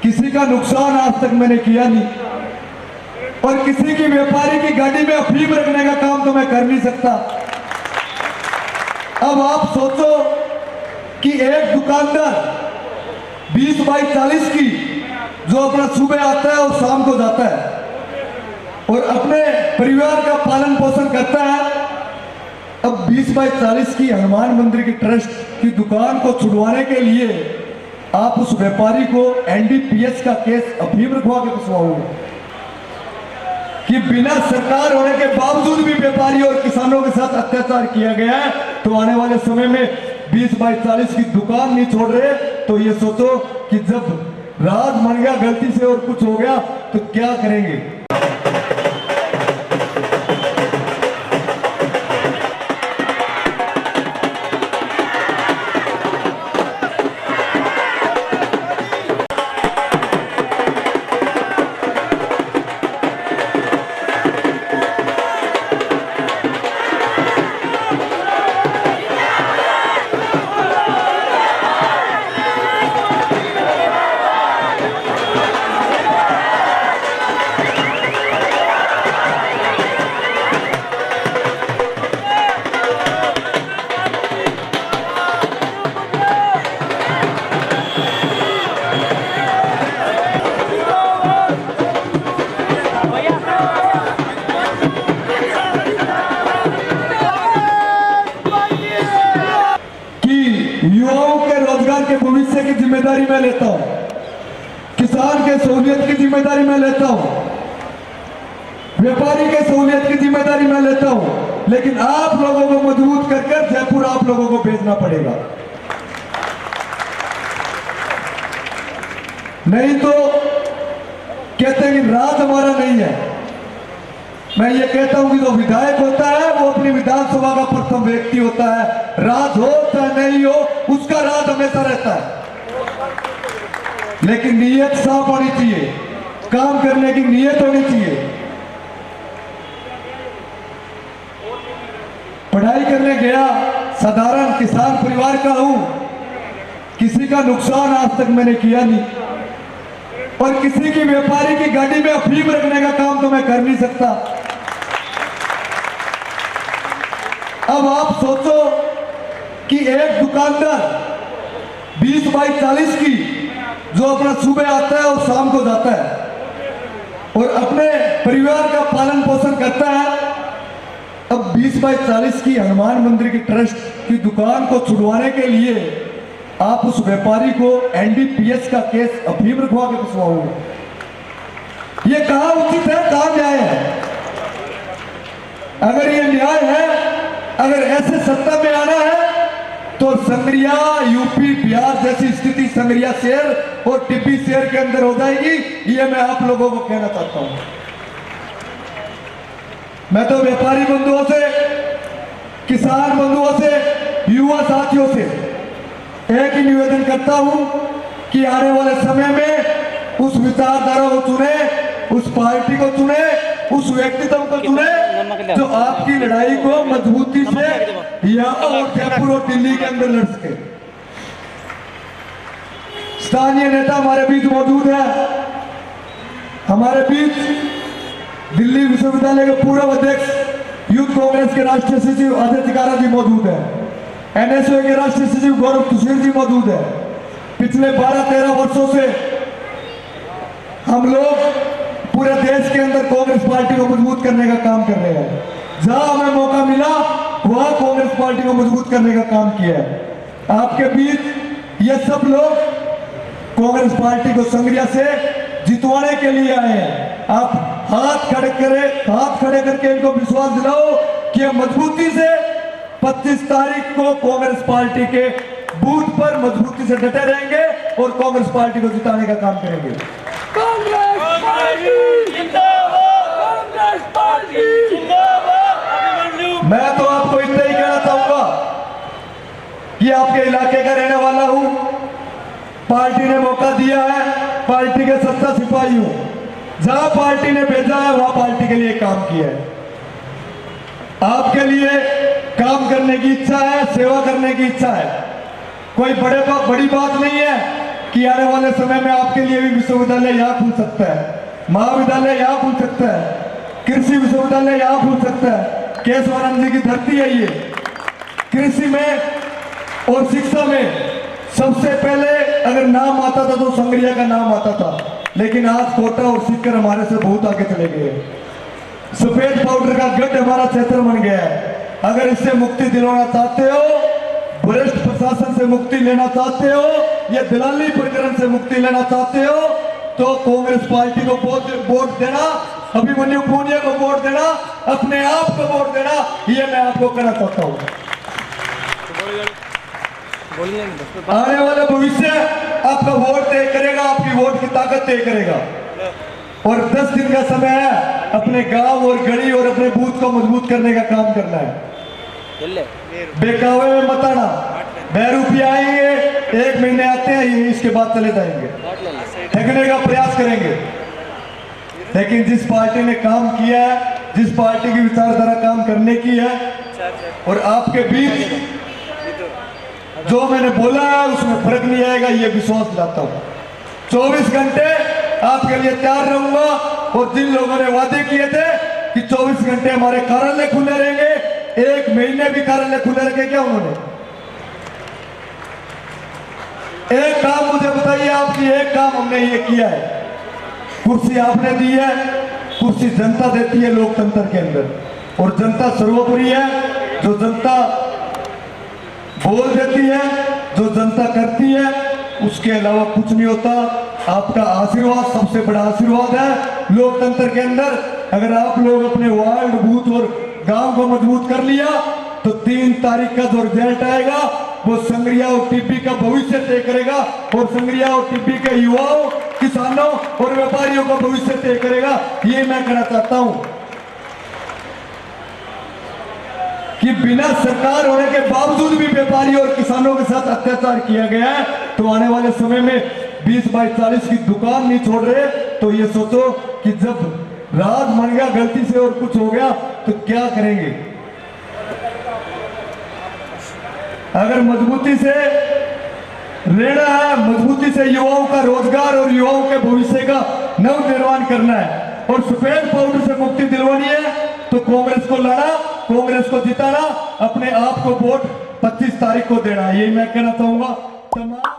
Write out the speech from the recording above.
किसी का नुकसान आज तक मैंने किया नहीं, और किसी की व्यापारी की गाड़ी में अफीम रखने का काम तो मैं कर नहीं सकता। अब आप सोचो कि एक दुकानदार 20 बाई 40 की जो अपना सुबह आता है और शाम को जाता है और अपने परिवार का पालन पोषण करता है, अब 20 बाई 40 की हनुमान मंदिर की ट्रस्ट की दुकान को छुड़वाने के लिए आप उस व्यापारी को एनडीपीएस का केस अफीम रखवा के फंसवाओगे कि बिना सरकार होने के बावजूद भी व्यापारी और किसानों के साथ अत्याचार किया गया है, तो आने वाले समय में 20 बाई 40 की दुकान नहीं छोड़ रहे, तो ये सोचो कि जब राज बन गया गलती से और कुछ हो गया तो क्या करेंगे। युवाओं के रोजगार के भविष्य की जिम्मेदारी मैं लेता हूं, किसान के सहूलियत की जिम्मेदारी मैं लेता हूं, व्यापारी के सहूलियत की जिम्मेदारी मैं लेता हूं, लेकिन आप लोगों को मजबूत कर जयपुर आप लोगों को भेजना पड़ेगा। नहीं तो कहते हैं कि राज हमारा नहीं है। मैं ये कहता हूं कि जो विधायक होता है वो अपनी विधानसभा का प्रथम व्यक्ति होता है, राज हो चाहे नहीं हो उसका राज हमेशा रहता है, लेकिन नीयत साफ होनी चाहिए, काम करने की नीयत होनी चाहिए। पढ़ाई करने गया, साधारण किसान परिवार का हूं, किसी का नुकसान आज तक मैंने किया नहीं, और किसी की व्यापारी की गाड़ी में अफीम रखने का काम तो मैं कर नहीं सकता। अब आप सोचो कि एक दुकानदार 20 बाई 40 की जो अपना सुबह आता है और शाम को जाता है और अपने परिवार का पालन पोषण करता है, अब 20 बाई 40 की हनुमान मंदिर की ट्रस्ट की दुकान को छुड़वाने के लिए आप उस व्यापारी को एनडीपीएस का केस अफीम रखवा के फंसवाओगे। ये कहां उचित है, कहां न्याय है? अगर ये न्याय है, अगर ऐसे सत्ता में आना है तो संगरिया, यूपी, बिहार जैसी स्थिति संगरिया शहर और टिब्बी शहर के अंदर हो जाएगी। ये मैं आप लोगों को कहना चाहता हूं। मैं तो व्यापारी बंधुओं से, किसान बंधुओं से, युवा साथियों से एक ही निवेदन करता हूं कि आने वाले समय में उस विचारधारा को चुने, उस पार्टी को चुने, उस व्यक्तित्व को चुने जो आपकी लड़ाई को मजबूती से यहाँ और जयपुर और दिल्ली के अंदर लड़ सके। स्थानीय नेता हमारे बीच मौजूद है। हमारे बीच दिल्ली विश्वविद्यालय के पूर्व अध्यक्ष यूथ कांग्रेस के राष्ट्रीय सचिव अजय टिकारा जी मौजूद है। एनएसयू के राष्ट्रीय सचिव गौरव तुषीर जी मौजूद है। पिछले 12-13 वर्षों से हम लोग पूरे देश के अंदर कांग्रेस पार्टी को मजबूत करने का काम कर रहे हैं। जहां हमें मौका मिला वहां कांग्रेस पार्टी को मजबूत करने का काम किया है। आपके बीच ये सब लोग कांग्रेस पार्टी को संगरिया से जितवाने के लिए आए हैं। आप हाथ खड़े करके इनको विश्वास दिलाओ कि हम मजबूती से 25 तारीख को कांग्रेस पार्टी के बूथ पर मजबूती से डटे रहेंगे और कांग्रेस पार्टी को जिताने का काम करेंगे। कांग्रेस पार्टी जिंदाबाद, कांग्रेस पार्टी जिंदाबाद। मैं तो आपको इतना ही कहना चाहूंगा कि आपके इलाके का रहने वाला हूं, पार्टी ने मौका दिया है, पार्टी के सच्चा सिपाही हूं। जहां पार्टी ने भेजा है वहां पार्टी के लिए काम किया है। आपके लिए काम करने की इच्छा है, सेवा करने की इच्छा है। कोई बड़ी बात नहीं है कि आने वाले समय में आपके लिए भी विश्वविद्यालय यहाँ खुल सकता है, महाविद्यालय यहाँ खुल सकता है, कृषि विश्वविद्यालय यहाँ खुल सकता है। केशवानंद जी की धरती है ये। कृषि में और शिक्षा में सबसे पहले अगर नाम आता था तो संग्रिया का नाम आता था, लेकिन आज कोटा और सीकर हमारे से बहुत आगे चले गए। सफेद पाउडर का गढ़ हमारा क्षेत्र बन गया है। अगर इससे मुक्ति दिलाना चाहते हो, वरिष्ठ प्रशासन से मुक्ति लेना चाहते हो, या दलाली प्रकरण से मुक्ति लेना चाहते हो, तो कांग्रेस पार्टी को वोट देना, अभिमन्यु पूनिया को वोट देना, अपने आप को वोट देना, ये मैं आपको कहना चाहता हूँ। आने वाला भविष्य आपका वोट तय करेगा, आपकी वोट की ताकत तय करेगा। और 10 दिन का समय है अपने गांव और गली और अपने बूथ को मजबूत करने का काम करना है। बेकावे में मत आना। 2 रुपये आएंगे, 1 महीने आते हैं, ये इसके बाद चले जाएंगे, फेंकने का प्रयास करेंगे। लेकिन जिस पार्टी ने काम किया है, जिस पार्टी की विचारधारा काम करने की है, और आपके बीच जो मैंने बोला है उसमें फर्क नहीं आएगा, ये विश्वास दिलाता हूं। 24 घंटे आपके लिए तैयार रहूंगा। और जिन लोगों ने वादे किए थे कि 24 घंटे हमारे कार्यालय खुले रहेंगे, 1 महीने भी कार्यालय खुले रखे क्या उन्होंने? एक काम मुझे बताइए, आपकी एक काम हमने ये किया है। कुर्सी आपने दी है, कुर्सी जनता देती है लोकतंत्र के अंदर, और जनता सर्वोपरि है। जो जनता बोल देती है, जो जनता करती है, उसके अलावा कुछ नहीं होता। आपका आशीर्वाद सबसे बड़ा आशीर्वाद है लोकतंत्र के अंदर। अगर आप लोग अपने वार्ड, बूथ और गांव को मजबूत कर लिया तो 3 तारीख का जो रिजल्ट आएगा वो संग्रिया और टिब्बी का भविष्य तय करेगा, और संग्रिया और टिब्बी के युवाओं, किसानों और व्यापारियों का भविष्य तय करेगा। ये मैं कहना चाहता हूं कि बिना सरकार होने के बावजूद भी व्यापारियों और किसानों के साथ अत्याचार किया गया है। तो आने वाले समय में 20 बाई 40 की दुकान नहीं छोड़ रहे, तो ये सोचो कि जब राज बन गया, गलती से और कुछ हो गया तो क्या करेंगे। अगर मजबूती से रहना है, मजबूती से युवाओं का रोजगार और युवाओं के भविष्य का नव निर्माण करना है, और सफेद पाउडर से मुक्ति दिलवानी है, तो कांग्रेस को लाना, कांग्रेस को जिताना, अपने आप को वोट 25 तारीख को देना। यही मैं कहना चाहूंगा। तमाम